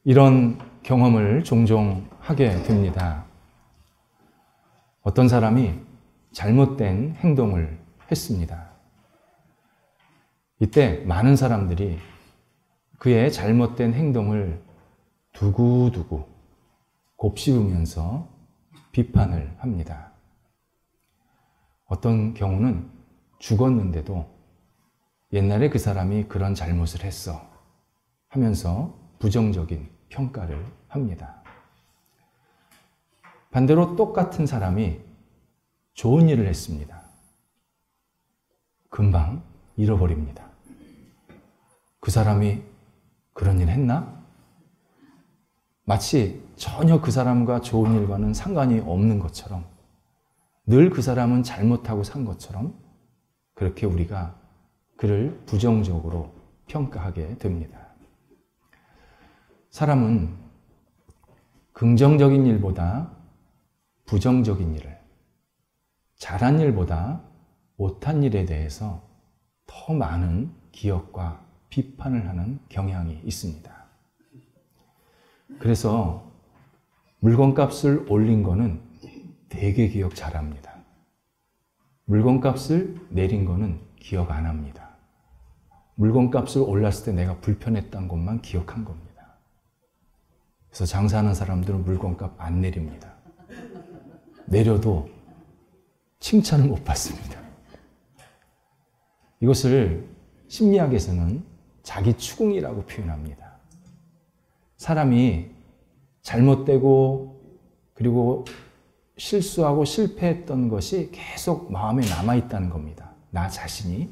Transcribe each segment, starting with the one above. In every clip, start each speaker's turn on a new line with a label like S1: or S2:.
S1: 이런 경험을 종종 하게 됩니다. 어떤 사람이 잘못된 행동을 했습니다. 이때 많은 사람들이 그의 잘못된 행동을 두고두고 곱씹으면서 비판을 합니다. 어떤 경우는 죽었는데도 옛날에 그 사람이 그런 잘못을 했어 하면서 부정적인 평가를 합니다. 반대로 똑같은 사람이 좋은 일을 했습니다. 금방 잃어버립니다. 그 사람이 그런 일 했나? 마치 전혀 그 사람과 좋은 일과는 상관이 없는 것처럼, 늘 그 사람은 잘못하고 산 것처럼 그렇게 우리가 그를 부정적으로 평가하게 됩니다. 사람은 긍정적인 일보다 부정적인 일을, 잘한 일보다 못한 일에 대해서 더 많은 기억과 비판을 하는 경향이 있습니다. 그래서 물건값을 올린 거는 되게 기억 잘합니다. 물건값을 내린 거는 기억 안 합니다. 물건값을 올랐을 때 내가 불편했던 것만 기억한 겁니다. 그래서 장사하는 사람들은 물건값 안 내립니다. 내려도 칭찬을 못 받습니다. 이것을 심리학에서는 자기 추궁이라고 표현합니다. 사람이 잘못되고 그리고 실수하고 실패했던 것이 계속 마음에 남아있다는 겁니다. 나 자신이.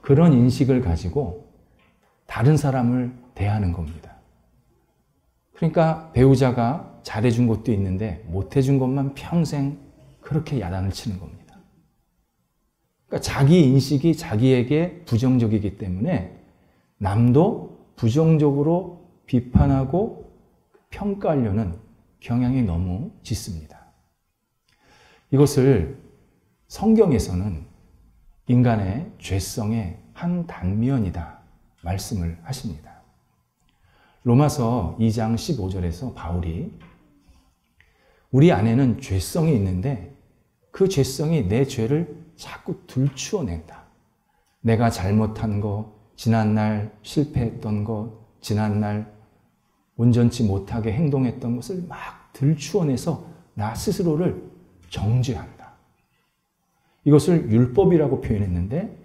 S1: 그런 인식을 가지고 다른 사람을 대하는 겁니다. 그러니까 배우자가 잘해준 것도 있는데 못해준 것만 평생 그렇게 야단을 치는 겁니다. 그러니까 자기 인식이 자기에게 부정적이기 때문에 남도 부정적으로 비판하고 평가하려는 경향이 너무 짙습니다. 이것을 성경에서는 인간의 죄성의 한 단면이다 말씀을 하십니다. 로마서 2장 15절에서 바울이 우리 안에는 죄성이 있는데 그 죄성이 내 죄를 자꾸 들추어낸다. 내가 잘못한 거, 지난날 실패했던 것, 지난날 온전치 못하게 행동했던 것을 막 들추어내서 나 스스로를 정죄한다. 이것을 율법이라고 표현했는데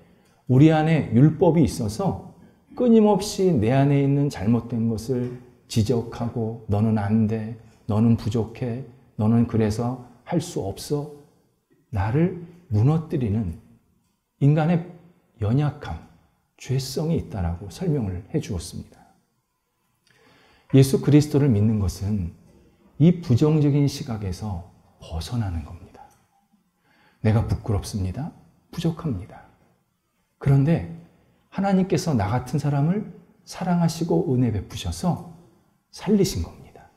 S1: 우리 안에 율법이 있어서 끊임없이 내 안에 있는 잘못된 것을 지적하고 너는 안 돼, 너는 부족해, 너는 그래서 할 수 없어 나를 무너뜨리는 인간의 연약함, 죄성이 있다라고 설명을 해 주었습니다. 예수 그리스도를 믿는 것은 이 부정적인 시각에서 벗어나는 겁니다. 내가 부끄럽습니다. 부족합니다. 그런데 하나님께서 나 같은 사람을 사랑하시고 은혜 베푸셔서 살리신 겁니다.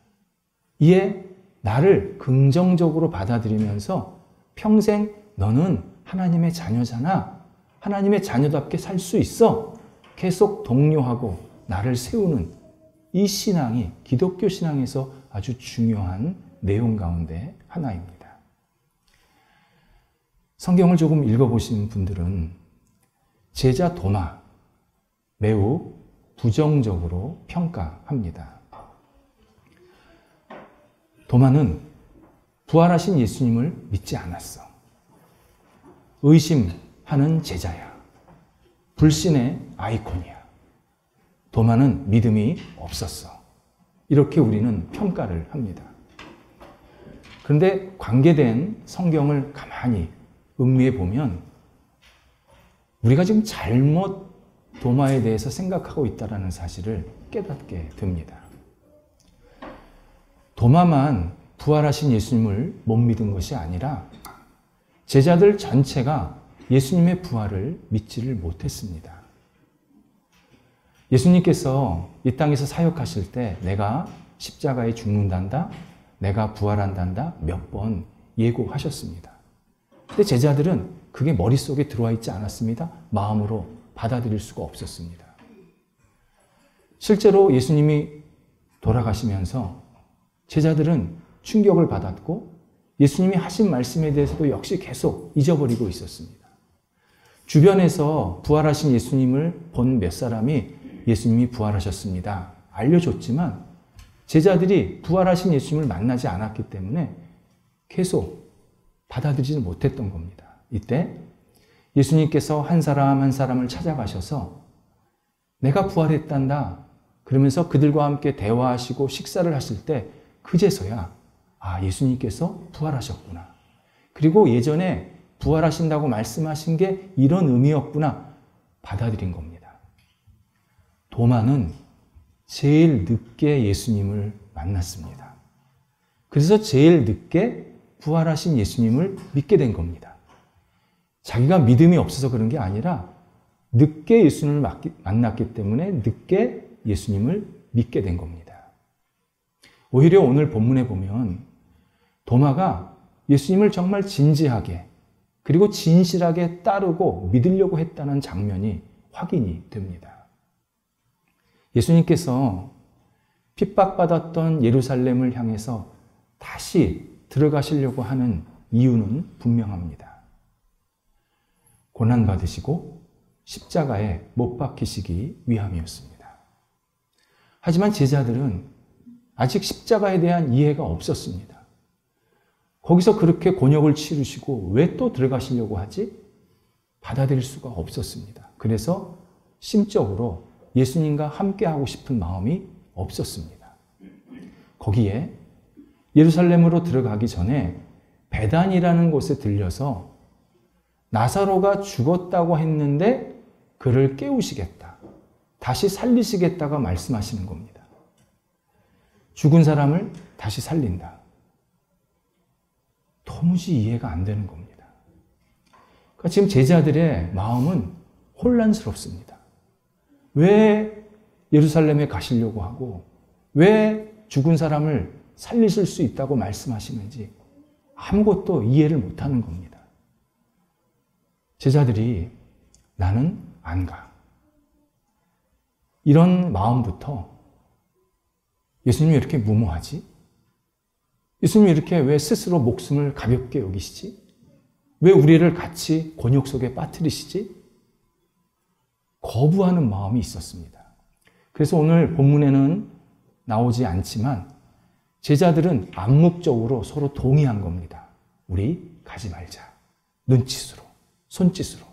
S1: 이에 나를 긍정적으로 받아들이면서 평생 너는 하나님의 자녀잖아. 하나님의 자녀답게 살 수 있어. 계속 독려하고 나를 세우는 이 신앙이 기독교 신앙에서 아주 중요한 내용 가운데 하나입니다. 성경을 조금 읽어보신 분들은 제자 도마 매우 부정적으로 평가합니다. 도마는 부활하신 예수님을 믿지 않았어. 의심하는 제자야. 불신의 아이콘이야. 도마는 믿음이 없었어. 이렇게 우리는 평가를 합니다. 그런데 관계된 성경을 가만히 음미해 보면 우리가 지금 잘못 도마에 대해서 생각하고 있다는 사실을 깨닫게 됩니다. 도마만 부활하신 예수님을 못 믿은 것이 아니라 제자들 전체가 예수님의 부활을 믿지를 못했습니다. 예수님께서 이 땅에서 사역하실 때 내가 십자가에 죽는단다, 내가 부활한단다 몇 번 예고하셨습니다. 근데 제자들은 그게 머릿속에 들어와 있지 않았습니다. 마음으로 받아들일 수가 없었습니다. 실제로 예수님이 돌아가시면서 제자들은 충격을 받았고 예수님이 하신 말씀에 대해서도 역시 계속 잊어버리고 있었습니다. 주변에서 부활하신 예수님을 본 몇 사람이 예수님이 부활하셨습니다 알려줬지만 제자들이 부활하신 예수님을 만나지 않았기 때문에 계속 받아들이지 못했던 겁니다. 이때 예수님께서 한 사람 한 사람을 찾아가셔서 내가 부활했단다 그러면서 그들과 함께 대화하시고 식사를 하실 때 그제서야 예수님께서 부활하셨구나. 그리고 예전에 부활하신다고 말씀하신 게 이런 의미였구나 받아들인 겁니다. 도마는 제일 늦게 예수님을 만났습니다. 그래서 제일 늦게 부활하신 예수님을 믿게 된 겁니다. 자기가 믿음이 없어서 그런 게 아니라 늦게 예수님을 만났기 때문에 늦게 예수님을 믿게 된 겁니다. 오히려 오늘 본문에 보면 도마가 예수님을 정말 진지하게 그리고 진실하게 따르고 믿으려고 했다는 장면이 확인이 됩니다. 예수님께서 핍박받았던 예루살렘을 향해서 다시 들어가시려고 하는 이유는 분명합니다. 고난받으시고 십자가에 못 박히시기 위함이었습니다. 하지만 제자들은 아직 십자가에 대한 이해가 없었습니다. 거기서 그렇게 곤욕을 치르시고 왜 또 들어가시려고 하지? 받아들일 수가 없었습니다. 그래서 심적으로 예수님과 함께하고 싶은 마음이 없었습니다. 거기에 예루살렘으로 들어가기 전에 베단이라는 곳에 들려서 나사로가 죽었다고 했는데 그를 깨우시겠다. 다시 살리시겠다가 말씀하시는 겁니다. 죽은 사람을 다시 살린다. 도무지 이해가 안 되는 겁니다. 그러니까 지금 제자들의 마음은 혼란스럽습니다. 왜 예루살렘에 가시려고 하고 왜 죽은 사람을 살리실 수 있다고 말씀하시는지 아무것도 이해를 못하는 겁니다. 제자들이 나는 안 가. 이런 마음부터 예수님이 이렇게 무모하지? 예수님이 이렇게 왜 스스로 목숨을 가볍게 여기시지? 왜 우리를 같이 곤욕 속에 빠뜨리시지? 거부하는 마음이 있었습니다. 그래서 오늘 본문에는 나오지 않지만 제자들은 암묵적으로 서로 동의한 겁니다. 우리 가지 말자. 눈짓으로, 손짓으로.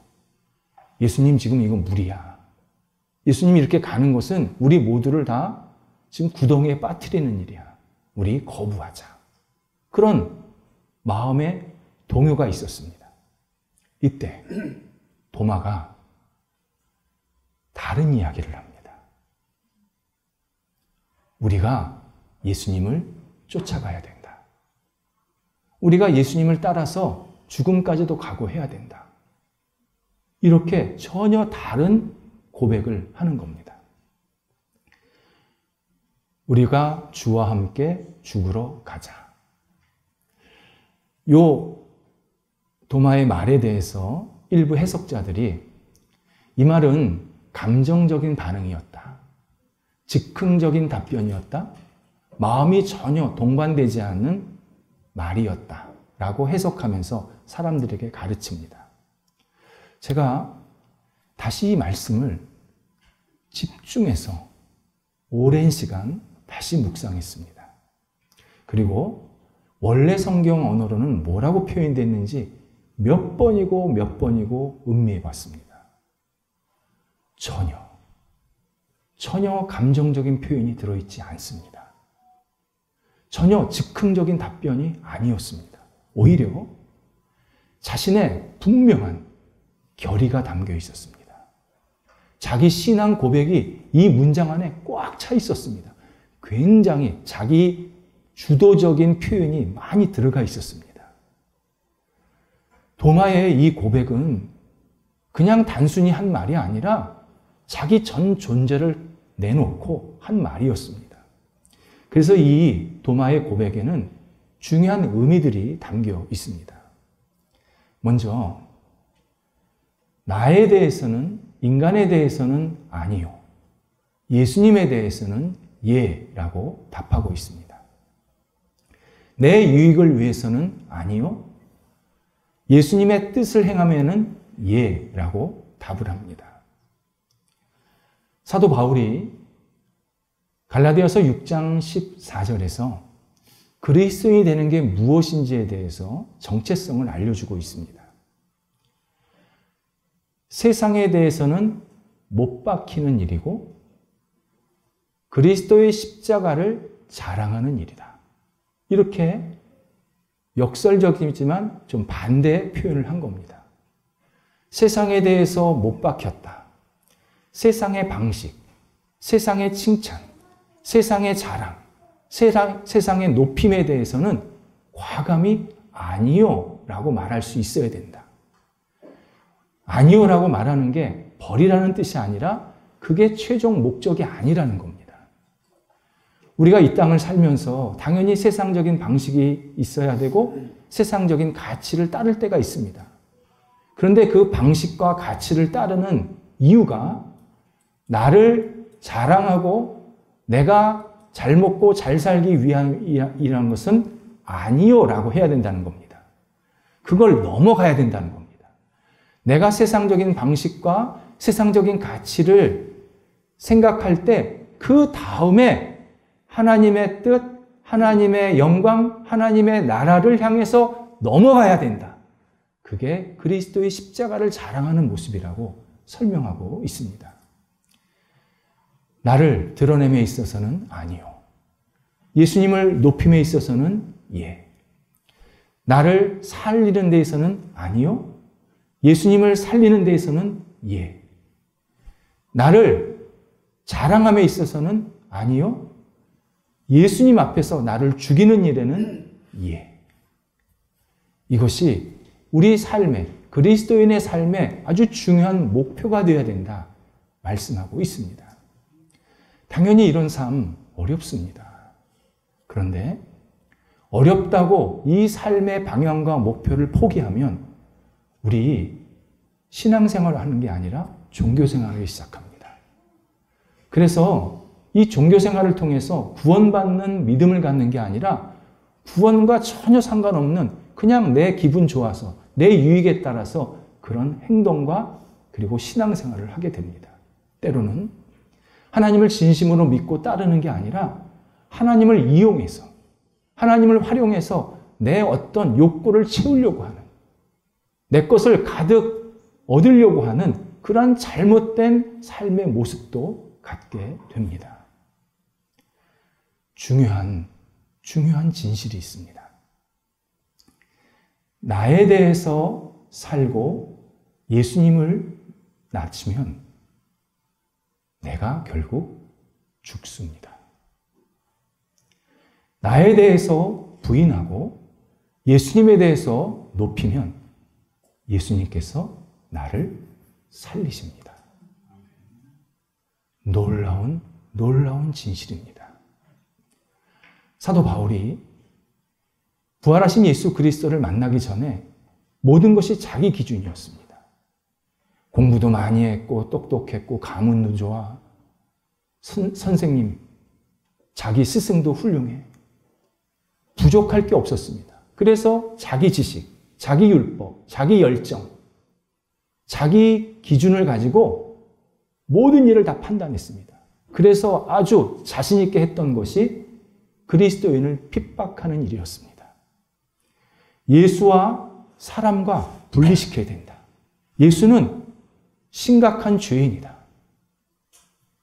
S1: 예수님 지금 이거 무리야. 예수님이 이렇게 가는 것은 우리 모두를 다 지금 구덩이에 빠뜨리는 일이야. 우리 거부하자. 그런 마음의 동요가 있었습니다. 이때 도마가 다른 이야기를 합니다. 우리가 예수님을 쫓아가야 된다. 우리가 예수님을 따라서 죽음까지도 각오해야 된다. 이렇게 전혀 다른 고백을 하는 겁니다. 우리가 주와 함께 죽으러 가자. 요 도마의 말에 대해서 일부 해석자들이 이 말은 감정적인 반응이었다. 즉흥적인 답변이었다. 마음이 전혀 동반되지 않는 말이었다. 라고 해석하면서 사람들에게 가르칩니다. 제가 다시 이 말씀을 집중해서 오랜 시간 다시 묵상했습니다. 그리고 원래 성경 언어로는 뭐라고 표현됐는지 몇 번이고 음미해 봤습니다. 전혀 감정적인 표현이 들어있지 않습니다. 전혀 즉흥적인 답변이 아니었습니다. 오히려 자신의 분명한 결의가 담겨 있었습니다. 자기 신앙 고백이 이 문장 안에 꽉 차 있었습니다. 굉장히 자기 주도적인 표현이 많이 들어가 있었습니다. 도마의 이 고백은 그냥 단순히 한 말이 아니라 자기 전 존재를 내놓고 한 말이었습니다. 그래서 이 도마의 고백에는 중요한 의미들이 담겨 있습니다. 먼저 나에 대해서는, 인간에 대해서는 아니요. 예수님에 대해서는 예 라고 답하고 있습니다. 내 유익을 위해서는 아니요. 예수님의 뜻을 행하면은 예 라고 답을 합니다. 사도 바울이 갈라디아서 6장 14절에서 그리스도인이 되는 게 무엇인지에 대해서 정체성을 알려주고 있습니다. 세상에 대해서는 못 박히는 일이고 그리스도의 십자가를 자랑하는 일이다. 이렇게 역설적이지만 좀 반대의 표현을 한 겁니다. 세상에 대해서 못 박혔다. 세상의 방식, 세상의 칭찬, 세상의 자랑, 세상의 높임에 대해서는 과감히 아니요 라고 말할 수 있어야 된다. 아니요 라고 말하는 게 버리라는 뜻이 아니라 그게 최종 목적이 아니라는 겁니다. 우리가 이 땅을 살면서 당연히 세상적인 방식이 있어야 되고 세상적인 가치를 따를 때가 있습니다. 그런데 그 방식과 가치를 따르는 이유가 나를 자랑하고 내가 잘 먹고 잘 살기 위함이라는 것은 아니요 라고 해야 된다는 겁니다. 그걸 넘어가야 된다는 겁니다. 내가 세상적인 방식과 세상적인 가치를 생각할 때 그 다음에 하나님의 뜻, 하나님의 영광, 하나님의 나라를 향해서 넘어가야 된다. 그게 그리스도의 십자가를 자랑하는 모습이라고 설명하고 있습니다. 나를 드러냄에 있어서는 아니요. 예수님을 높임에 있어서는 예. 나를 살리는 데 있어서는 아니요. 예수님을 살리는 데 있어서는 예. 나를 자랑함에 있어서는 아니요. 예수님 앞에서 나를 죽이는 일에는 예. 이것이 우리 삶의, 그리스도인의 삶에 아주 중요한 목표가 되어야 된다 말씀하고 있습니다. 당연히 이런 삶 어렵습니다. 그런데 어렵다고 이 삶의 방향과 목표를 포기하면 우리 신앙생활을 하는 게 아니라 종교생활을 시작합니다. 그래서 이 종교생활을 통해서 구원받는 믿음을 갖는 게 아니라 구원과 전혀 상관없는 그냥 내 기분 좋아서 내 유익에 따라서 그런 행동과 그리고 신앙생활을 하게 됩니다. 때로는 하나님을 진심으로 믿고 따르는 게 아니라 하나님을 이용해서 하나님을 활용해서 내 어떤 욕구를 채우려고 하는 내 것을 가득 얻으려고 하는 그러한 잘못된 삶의 모습도 갖게 됩니다. 중요한 진실이 있습니다. 나에 대해서 살고 예수님을 낮추면 내가 결국 죽습니다. 나에 대해서 부인하고 예수님에 대해서 높이면 예수님께서 나를 살리십니다. 놀라운 진실입니다. 사도 바울이 부활하신 예수 그리스도를 만나기 전에 모든 것이 자기 기준이었습니다. 공부도 많이 했고 똑똑했고 가문도 좋아. 선생님, 자기 스승도 훌륭해. 부족할 게 없었습니다. 그래서 자기 지식, 자기 율법, 자기 열정, 자기 기준을 가지고 모든 일을 다 판단했습니다. 그래서 아주 자신 있게 했던 것이 그리스도인을 핍박하는 일이었습니다. 예수와 사람과 분리시켜야 된다. 예수는 심각한 죄인이다.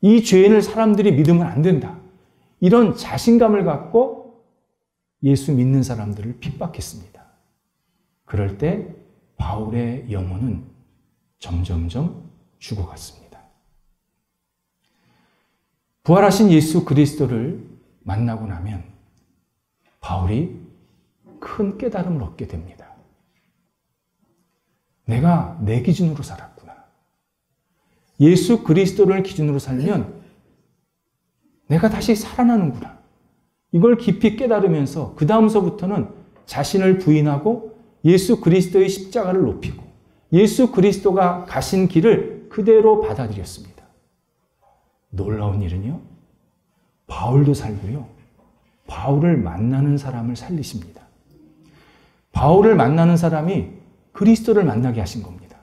S1: 이 죄인을 사람들이 믿으면 안 된다. 이런 자신감을 갖고 예수 믿는 사람들을 핍박했습니다. 그럴 때 바울의 영혼은 점점점 죽어갔습니다. 부활하신 예수 그리스도를 만나고 나면 바울이 큰 깨달음을 얻게 됩니다. 내가 내 기준으로 살았구나. 예수 그리스도를 기준으로 살면 내가 다시 살아나는구나. 이걸 깊이 깨달으면서 그 다음서부터는 자신을 부인하고 예수 그리스도의 십자가를 높이고 예수 그리스도가 가신 길을 그대로 받아들였습니다. 놀라운 일은요, 바울도 살고요. 바울을 만나는 사람을 살리십니다. 바울을 만나는 사람이 그리스도를 만나게 하신 겁니다.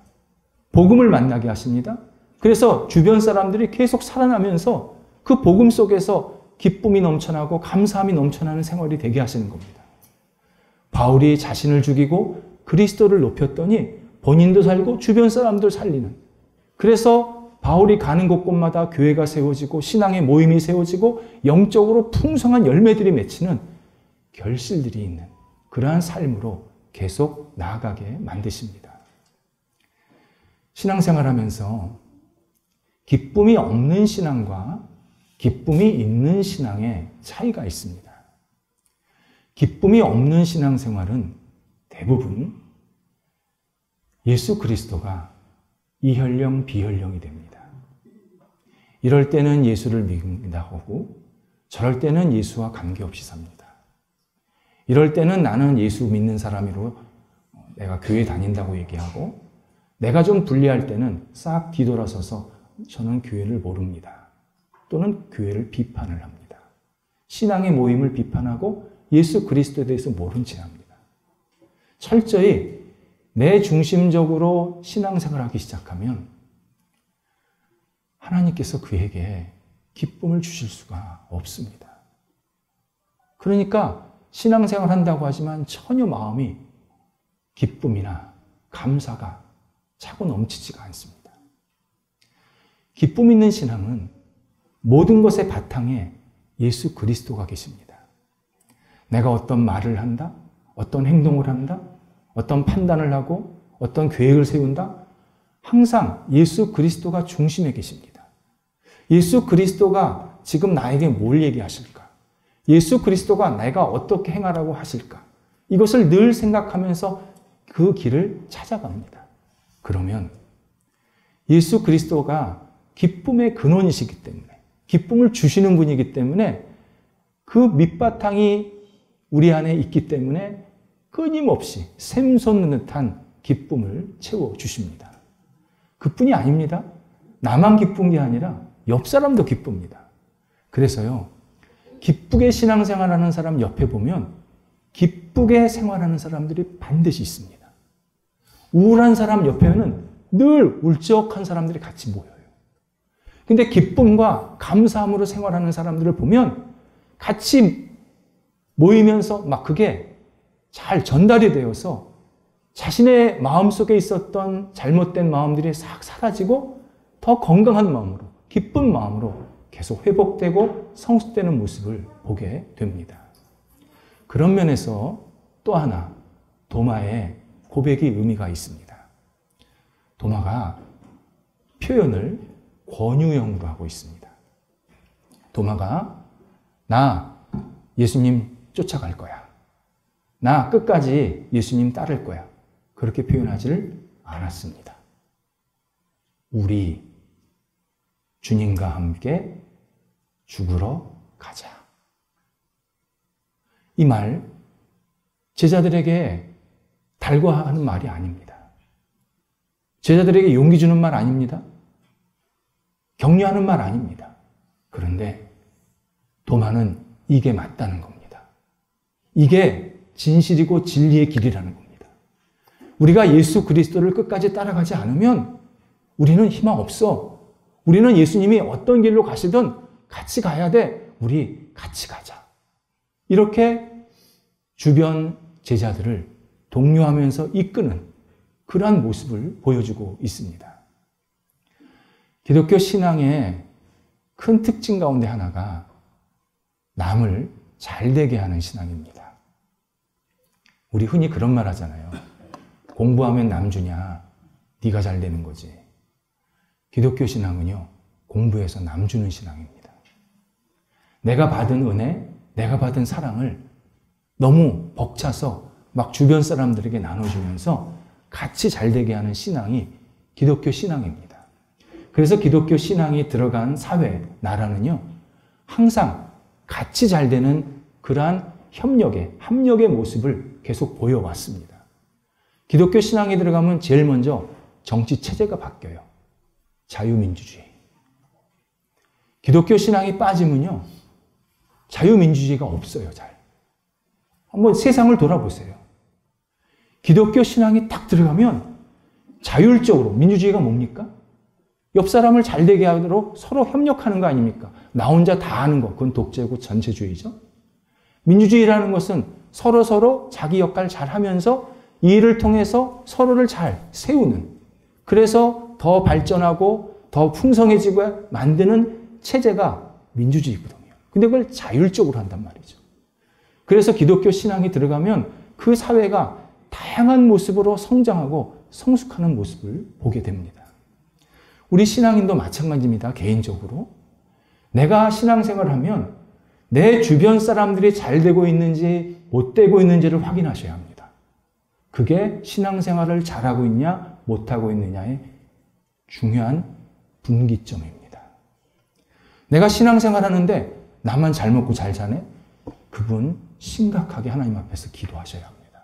S1: 복음을 만나게 하십니다. 그래서 주변 사람들이 계속 살아나면서 그 복음 속에서 기쁨이 넘쳐나고 감사함이 넘쳐나는 생활이 되게 하시는 겁니다. 바울이 자신을 죽이고 그리스도를 높였더니 본인도 살고 주변 사람들 살리는. 그래서 바울이 가는 곳곳마다 교회가 세워지고 신앙의 모임이 세워지고 영적으로 풍성한 열매들이 맺히는 결실들이 있는 그러한 삶으로 계속 나아가게 만드십니다. 신앙생활하면서 기쁨이 없는 신앙과 기쁨이 있는 신앙의 차이가 있습니다. 기쁨이 없는 신앙생활은 대부분 예수 그리스도가 이혈령 비혈령이 됩니다. 이럴 때는 예수를 믿는다 하고 저럴 때는 예수와 관계없이 삽니다. 이럴 때는 나는 예수 믿는 사람으로 내가 교회 다닌다고 얘기하고 내가 좀 불리할 때는 싹 뒤돌아서서 저는 교회를 모릅니다. 또는 교회를 비판을 합니다. 신앙의 모임을 비판하고 예수 그리스도에 대해서 모른 채 합니다. 철저히 내 중심적으로 신앙생활하기 시작하면 하나님께서 그에게 기쁨을 주실 수가 없습니다. 그러니까 신앙생활 한다고 하지만 전혀 마음이 기쁨이나 감사가 차고 넘치지가 않습니다. 기쁨 있는 신앙은 모든 것의 바탕에 예수 그리스도가 계십니다. 내가 어떤 말을 한다, 어떤 행동을 한다, 어떤 판단을 하고 어떤 계획을 세운다, 항상 예수 그리스도가 중심에 계십니다. 예수 그리스도가 지금 나에게 뭘 얘기하실까? 예수 그리스도가 내가 어떻게 행하라고 하실까? 이것을 늘 생각하면서 그 길을 찾아갑니다. 그러면 예수 그리스도가 기쁨의 근원이시기 때문에, 기쁨을 주시는 분이기 때문에 그 밑바탕이 우리 안에 있기 때문에 끊임없이 샘솟는 듯한 기쁨을 채워주십니다. 그뿐이 아닙니다. 나만 기쁜 게 아니라 옆 사람도 기쁩니다. 그래서요, 기쁘게 신앙생활하는 사람 옆에 보면 기쁘게 생활하는 사람들이 반드시 있습니다. 우울한 사람 옆에는 늘 울적한 사람들이 같이 모여요. 근데 기쁨과 감사함으로 생활하는 사람들을 보면 같이 모이면서 막 그게 잘 전달이 되어서 자신의 마음속에 있었던 잘못된 마음들이 싹 사라지고 더 건강한 마음으로, 기쁜 마음으로 계속 회복되고 성숙되는 모습을 보게 됩니다. 그런 면에서 또 하나 도마의 고백이 의미가 있습니다. 도마가 표현을 권유형으로 하고 있습니다. 도마가 나 예수님 쫓아갈 거야. 나 끝까지 예수님 따를 거야. 그렇게 표현하지를 않았습니다. 우리 주님과 함께 죽으러 가자. 이 말 제자들에게 달궈하는 말이 아닙니다. 제자들에게 용기 주는 말 아닙니다. 격려하는 말 아닙니다. 그런데 도마는 이게 맞다는 겁니다. 이게 진실이고 진리의 길이라는 겁니다. 우리가 예수 그리스도를 끝까지 따라가지 않으면 우리는 희망 없어. 우리는 예수님이 어떤 길로 가시든 같이 가야 돼. 우리 같이 가자. 이렇게 주변 제자들을 독려하면서 이끄는 그러한 모습을 보여주고 있습니다. 기독교 신앙의 큰 특징 가운데 하나가 남을 잘되게 하는 신앙입니다. 우리 흔히 그런 말 하잖아요. 공부하면 남 주냐? 네가 잘 되는 거지. 기독교 신앙은요, 공부해서 남 주는 신앙입니다. 내가 받은 은혜, 내가 받은 사랑을 너무 벅차서 막 주변 사람들에게 나눠주면서 같이 잘되게 하는 신앙이 기독교 신앙입니다. 그래서 기독교 신앙이 들어간 사회, 나라는요, 항상 같이 잘되는 그러한 합력의 모습을 계속 보여왔습니다. 기독교 신앙에 들어가면 제일 먼저 정치 체제가 바뀌어요. 자유민주주의. 기독교 신앙이 빠지면요, 자유민주주의가 없어요, 잘. 한번 세상을 돌아보세요. 기독교 신앙이 딱 들어가면 자율적으로, 민주주의가 뭡니까? 옆 사람을 잘 되게 하도록 서로 협력하는 거 아닙니까? 나 혼자 다 하는 거, 그건 독재고 전체주의죠. 민주주의라는 것은 서로 자기 역할 잘 하면서 이 일을 통해서 서로를 잘 세우는, 그래서 더 발전하고 더 풍성해지고 만드는 체제가 민주주의거든요. 근데 그걸 자율적으로 한단 말이죠. 그래서 기독교 신앙이 들어가면 그 사회가 다양한 모습으로 성장하고 성숙하는 모습을 보게 됩니다. 우리 신앙인도 마찬가지입니다. 개인적으로. 내가 신앙생활을 하면 내 주변 사람들이 잘 되고 있는지 못 되고 있는지를 확인하셔야 합니다. 그게 신앙생활을 잘하고 있냐 못하고 있느냐의 중요한 분기점입니다. 내가 신앙생활 하는데 나만 잘 먹고 잘 사네? 그분 심각하게 하나님 앞에서 기도하셔야 합니다.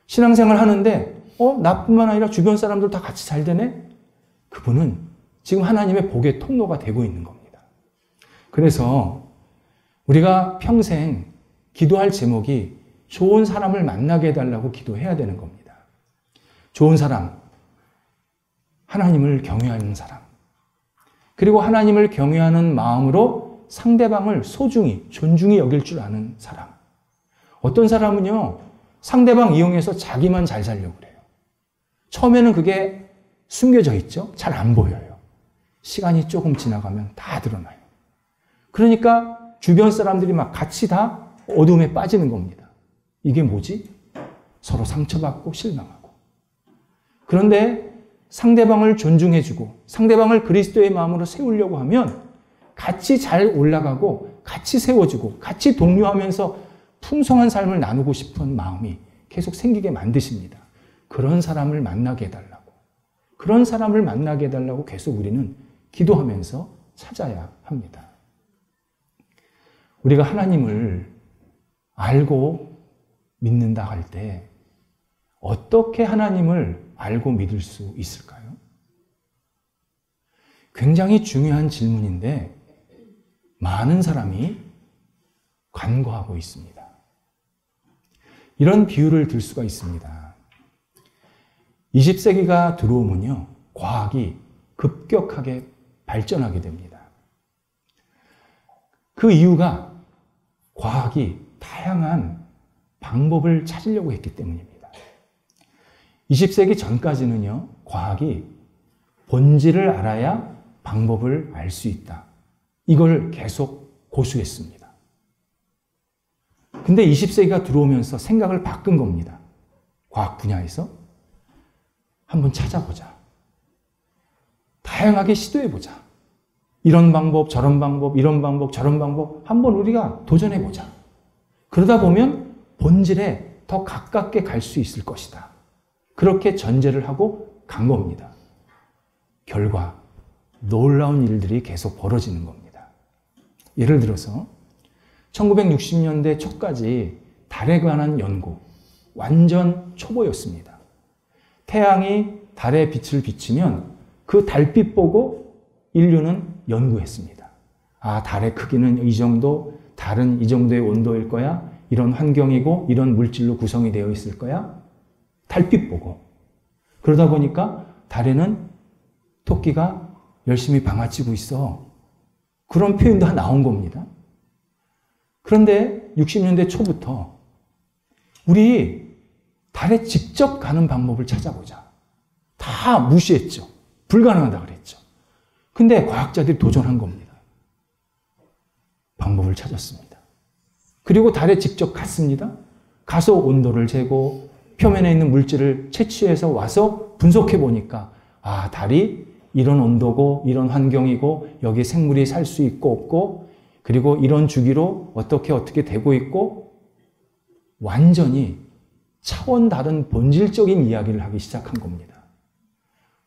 S1: 신앙생활 하는데 나뿐만 아니라 주변 사람들 다 같이 잘 되네? 그분은 지금 하나님의 복의 통로가 되고 있는 겁니다. 그래서 우리가 평생 기도할 제목이 좋은 사람을 만나게 해달라고 기도해야 되는 겁니다. 좋은 사람, 하나님을 경외하는 사람, 그리고 하나님을 경외하는 마음으로 상대방을 소중히, 존중히 여길 줄 아는 사람. 어떤 사람은요, 상대방 이용해서 자기만 잘 살려고 그래요. 처음에는 그게 숨겨져 있죠. 잘 안 보여요. 시간이 조금 지나가면 다 드러나요. 그러니까 주변 사람들이 막 같이 다 어둠에 빠지는 겁니다. 이게 뭐지? 서로 상처받고 실망하고. 그런데 상대방을 존중해주고 상대방을 그리스도의 마음으로 세우려고 하면 같이 잘 올라가고 같이 세워주고 같이 동료하면서 풍성한 삶을 나누고 싶은 마음이 계속 생기게 만드십니다. 그런 사람을 만나게 해달라고. 그런 사람을 만나게 해달라고 계속 우리는 기도하면서 찾아야 합니다. 우리가 하나님을 알고 믿는다 할 때 어떻게 하나님을 알고 믿을 수 있을까요? 굉장히 중요한 질문인데 많은 사람이 간과하고 있습니다. 이런 비유를 들 수가 있습니다. 20세기가 들어오면요, 과학이 급격하게 발전하게 됩니다. 그 이유가 과학이 다양한 방법을 찾으려고 했기 때문입니다. 20세기 전까지는요, 과학이 본질을 알아야 방법을 알 수 있다. 이걸 계속 고수했습니다. 근데 20세기가 들어오면서 생각을 바꾼 겁니다. 과학 분야에서 한번 찾아보자. 다양하게 시도해보자. 이런 방법, 저런 방법, 이런 방법, 저런 방법 한번 우리가 도전해보자. 그러다 보면 본질에 더 가깝게 갈 수 있을 것이다. 그렇게 전제를 하고 간 겁니다. 결과 놀라운 일들이 계속 벌어지는 겁니다. 예를 들어서 1960년대 초까지 달에 관한 연구, 완전 초보였습니다. 태양이 달에 빛을 비치면 그 달빛 보고 인류는 연구했습니다. 아, 달의 크기는 이 정도, 달은 이 정도의 온도일 거야, 이런 환경이고 이런 물질로 구성이 되어 있을 거야. 달빛 보고. 그러다 보니까 달에는 토끼가 열심히 방아치고 있어. 그런 표현도 다 나온 겁니다. 그런데 60년대 초부터 우리 달에 직접 가는 방법을 찾아보자. 다 무시했죠. 불가능하다 그랬죠. 근데 과학자들이 도전한 겁니다. 방법을 찾았습니다. 그리고 달에 직접 갔습니다. 가서 온도를 재고 표면에 있는 물질을 채취해서 와서 분석해 보니까 아, 달이 이런 온도고 이런 환경이고 여기 생물이 살 수 있고 없고 그리고 이런 주기로 어떻게 되고 있고 완전히 차원 다른 본질적인 이야기를 하기 시작한 겁니다.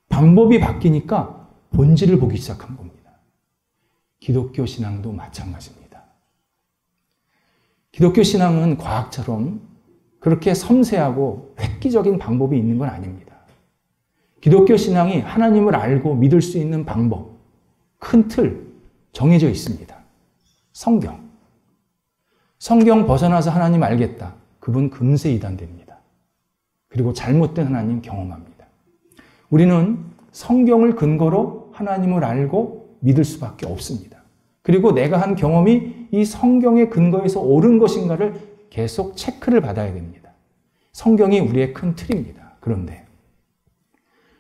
S1: 방법이 바뀌니까 본질을 보기 시작한 겁니다. 기독교 신앙도 마찬가지입니다. 기독교 신앙은 과학처럼 그렇게 섬세하고 획기적인 방법이 있는 건 아닙니다. 기독교 신앙이 하나님을 알고 믿을 수 있는 방법, 큰 틀 정해져 있습니다. 성경. 성경 벗어나서 하나님 알겠다. 그분 금세 이단됩니다. 그리고 잘못된 하나님 경험합니다. 우리는 성경을 근거로 하나님을 알고 믿을 수밖에 없습니다. 그리고 내가 한 경험이 이 성경의 근거에서 옳은 것인가를 계속 체크를 받아야 됩니다. 성경이 우리의 큰 틀입니다. 그런데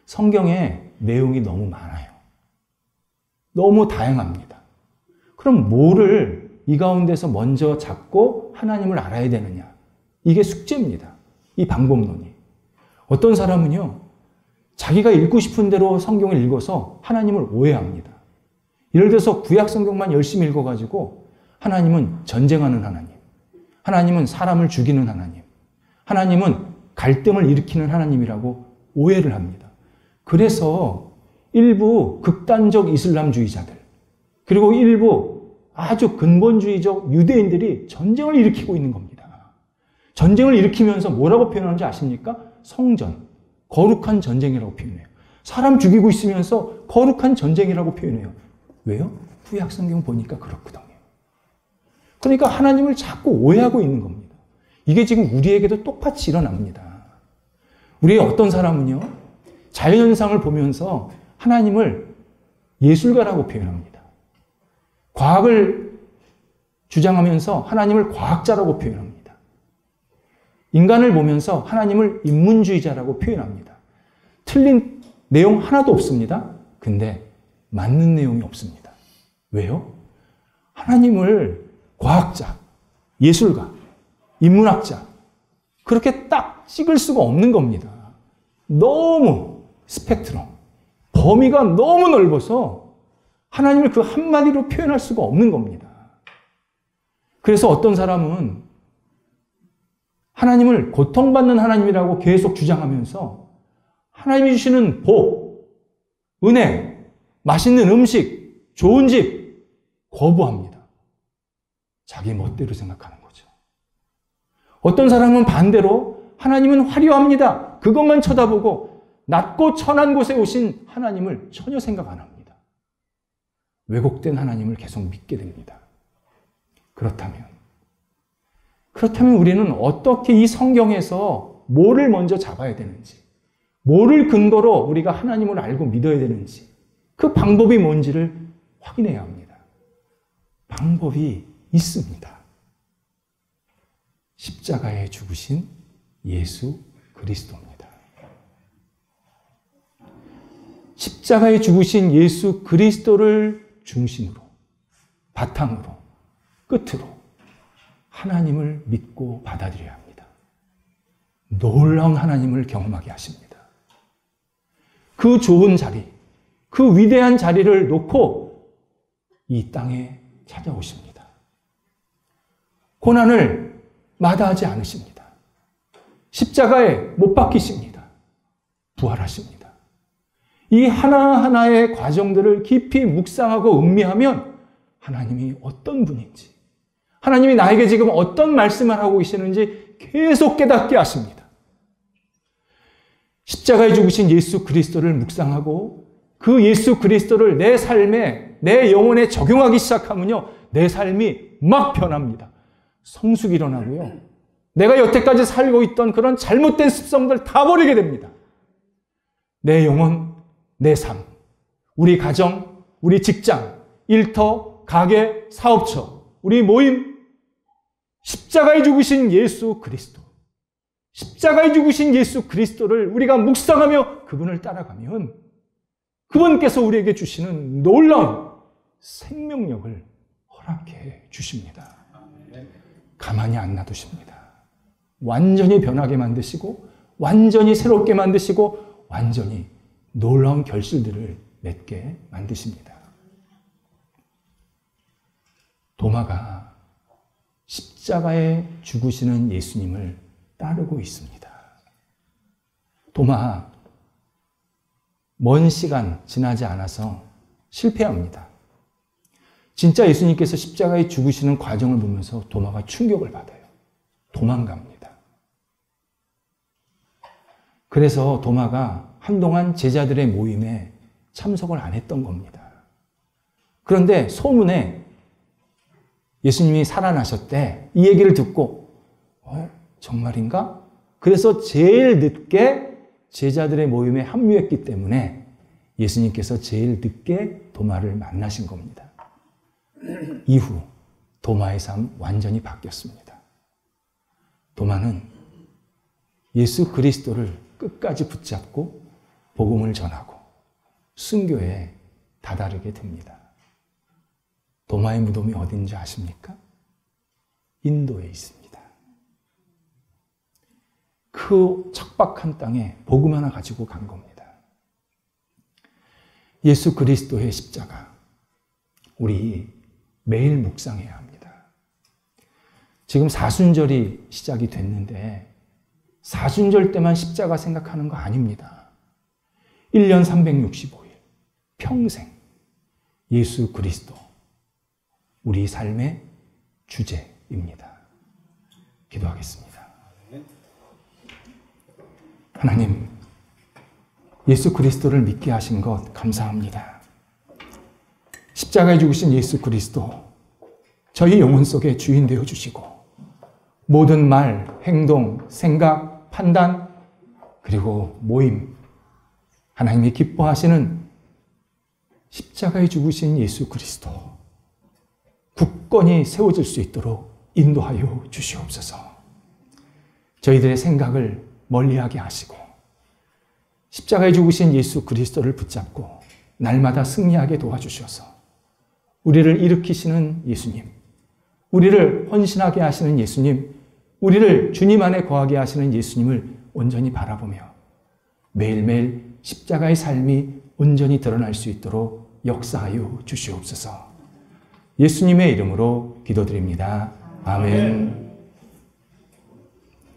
S1: 성경에 내용이 너무 많아요. 너무 다양합니다. 그럼 뭐를 이 가운데서 먼저 잡고 하나님을 알아야 되느냐? 이게 숙제입니다. 이 방법론이. 어떤 사람은요, 자기가 읽고 싶은 대로 성경을 읽어서 하나님을 오해합니다. 예를 들어서 구약 성경만 열심히 읽어가지고 하나님은 전쟁하는 하나님, 하나님은 사람을 죽이는 하나님, 하나님은 갈등을 일으키는 하나님이라고 오해를 합니다. 그래서 일부 극단적 이슬람주의자들, 그리고 일부 아주 근본주의적 유대인들이 전쟁을 일으키고 있는 겁니다. 전쟁을 일으키면서 뭐라고 표현하는지 아십니까? 성전, 거룩한 전쟁이라고 표현해요. 사람 죽이고 있으면서 거룩한 전쟁이라고 표현해요. 왜요? 구약 성경 보니까 그렇거든요. 그러니까 하나님을 자꾸 오해하고 있는 겁니다. 이게 지금 우리에게도 똑같이 일어납니다. 우리의 어떤 사람은요, 자연현상을 보면서 하나님을 예술가라고 표현합니다. 과학을 주장하면서 하나님을 과학자라고 표현합니다. 인간을 보면서 하나님을 인문주의자라고 표현합니다. 틀린 내용 하나도 없습니다. 근데 맞는 내용이 없습니다. 왜요? 하나님을 과학자, 예술가, 인문학자 그렇게 딱 찍을 수가 없는 겁니다. 너무 스펙트럼, 범위가 너무 넓어서 하나님을 그 한마디로 표현할 수가 없는 겁니다. 그래서 어떤 사람은 하나님을 고통받는 하나님이라고 계속 주장하면서 하나님이 주시는 복, 은혜, 맛있는 음식, 좋은 집 거부합니다. 자기 멋대로 생각하는 거죠. 어떤 사람은 반대로 하나님은 화려합니다. 그것만 쳐다보고 낮고 천한 곳에 오신 하나님을 전혀 생각 안 합니다. 왜곡된 하나님을 계속 믿게 됩니다. 그렇다면 우리는 어떻게 이 성경에서 뭐를 먼저 잡아야 되는지, 뭐를 근거로 우리가 하나님을 알고 믿어야 되는지, 그 방법이 뭔지를 확인해야 합니다. 방법이 있습니다. 십자가에 죽으신 예수 그리스도입니다. 십자가에 죽으신 예수 그리스도를 중심으로, 바탕으로, 끝으로 하나님을 믿고 받아들여야 합니다. 놀라운 하나님을 경험하게 하십니다. 그 좋은 자리, 그 위대한 자리를 놓고 이 땅에 찾아오십니다. 고난을 마다하지 않으십니다. 십자가에 못 박히십니다. 부활하십니다. 이 하나하나의 과정들을 깊이 묵상하고 음미하면 하나님이 어떤 분인지, 하나님이 나에게 지금 어떤 말씀을 하고 계시는지 계속 깨닫게 하십니다. 십자가에 죽으신 예수 그리스도를 묵상하고 그 예수 그리스도를 내 삶에, 내 영혼에 적용하기 시작하면요, 내 삶이 막 변합니다. 성숙이 일어나고요, 내가 여태까지 살고 있던 그런 잘못된 습성들 다 버리게 됩니다. 내 영혼, 내 삶, 우리 가정, 우리 직장, 일터, 가게, 사업처, 우리 모임, 십자가에 죽으신 예수 그리스도, 십자가에 죽으신 예수 그리스도를 우리가 묵상하며 그분을 따라가면 그분께서 우리에게 주시는 놀라운 생명력을 허락해 주십니다. 가만히 안 놔두십니다. 완전히 변하게 만드시고, 완전히 새롭게 만드시고, 완전히 놀라운 결실들을 맺게 만드십니다. 도마가 십자가에 죽으시는 예수님을 따르고 있습니다. 도마, 먼 시간 지나지 않아서 실패합니다. 진짜 예수님께서 십자가에 죽으시는 과정을 보면서 도마가 충격을 받아요. 도망갑니다. 그래서 도마가 한동안 제자들의 모임에 참석을 안 했던 겁니다. 그런데 소문에 예수님이 살아나셨대. 이 얘기를 듣고 정말인가? 그래서 제일 늦게 제자들의 모임에 합류했기 때문에 예수님께서 제일 늦게 도마를 만나신 겁니다. 이후 도마의 삶 완전히 바뀌었습니다. 도마는 예수 그리스도를 끝까지 붙잡고 복음을 전하고 순교에 다다르게 됩니다. 도마의 무덤이 어딘지 아십니까? 인도에 있습니다. 그 척박한 땅에 복음 하나 가지고 간 겁니다. 예수 그리스도의 십자가, 우리 매일 묵상해야 합니다. 지금 사순절이 시작이 됐는데 사순절 때만 십자가 생각하는 거 아닙니다. 1년 365일, 평생 예수 그리스도, 우리 삶의 주제입니다. 기도하겠습니다. 하나님, 예수 그리스도를 믿게 하신 것 감사합니다. 십자가에 죽으신 예수 그리스도, 저희 영혼 속에 주인 되어 주시고 모든 말, 행동, 생각, 판단, 그리고 모임, 하나님이 기뻐하시는 십자가에 죽으신 예수 그리스도, 굳건히 세워질 수 있도록 인도하여 주시옵소서. 저희들의 생각을 멀리하게 하시고 십자가에 죽으신 예수 그리스도를 붙잡고 날마다 승리하게 도와주셔서 우리를 일으키시는 예수님, 우리를 헌신하게 하시는 예수님, 우리를 주님 안에 거하게 하시는 예수님을 온전히 바라보며 매일매일 십자가의 삶이 온전히 드러날 수 있도록 역사하여 주시옵소서. 예수님의 이름으로 기도드립니다. 아멘.